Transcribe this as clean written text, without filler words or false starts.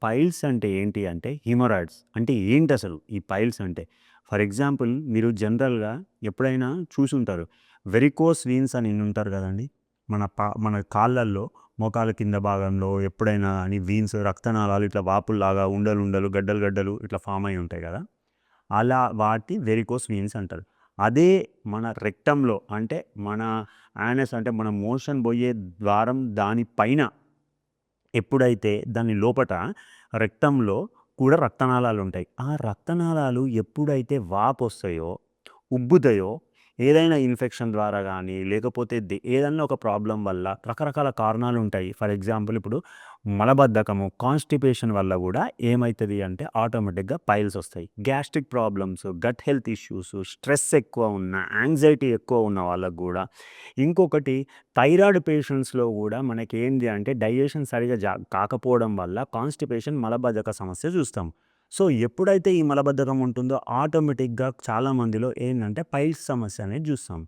Piles అంటే ఏంటి అంటే హిమరాయిడ్స్. అంటే ఏంటసలు ఈ పైల్స్ అంటే? ఫర్ ఎగ్జాంపుల్ మీరు జనరల్‌గా ఎప్పుడైనా చూసుంటారు. వెరికోస్ వీన్స్ అని ఇనుంటారు గదండీ! మన కాళ్ళల్లో మోకాళ్ళ కింద భాగంలో ఎప్పుడైనా గాని వీన్స్ రక్తనాళాలు ఇట్లా వాపుల్లాగా ఉండలు, ఉండలు, గడ్డలు, గడ్డలు ఇట్లా ఫార్మ్ అయ్యి ఉంటాయి గదా! అలా వాటి వెరికోస్ వీన్స్ అంటారు. అదే మన రెక్టమ్‌లో అంటే మన యానస్ అంటే మన మోషన్ బోయే ద్వారం దాని పైన ఎప్పుడైతే దాని లోపట రెక్టంలో కూడా రక్తనాళాలుంటాయి. ఆ రక్తనాళాలు ఎప్పుడైతే వాపొస్తాయో, ఉబ్బుతాయో, ఏదైనా ఇన్ఫెక్షన్ ద్వారా గానీ, లేకపోతే ఏదన్నా ఒక ప్రాబ్లమ్ వల్ల రకరకాల కారణాలుంటాయి. ఫర్ ఎగ్జాంపుల్ ఇప్పుడు మలబద్ధకము, కాన్‌స్టిపేషన్ వల్ల గూడా ఏమైతది అంటే ఆటోమేటిక్‌గా పైల్సొస్తాయి. Gastric problems, gut health issues, stress ఎక్కువ ఉన్న, యాంగ్జైటీ ఎక్కువ ఉన్న వాళ్ళకి గూడా ఇంకొకటి థైరాయిడ్ పేషెంట్స్‌లో గూడా మనకేంది అంటే డైజెషన్ సరిగ్గా కాకపోవడం వల్ల కాన్‌స్టిపేషన్, మలబద్ధక సమస్య చూస్తాం. సో, ఎప్పుడైతే ఈ మలబద్ధకం ఉంటుందో ఆటోమేటిక్‌గా చాలా మందిలో ఏందంటే పైల్స్ సమస్య అనేది చూస్తాం.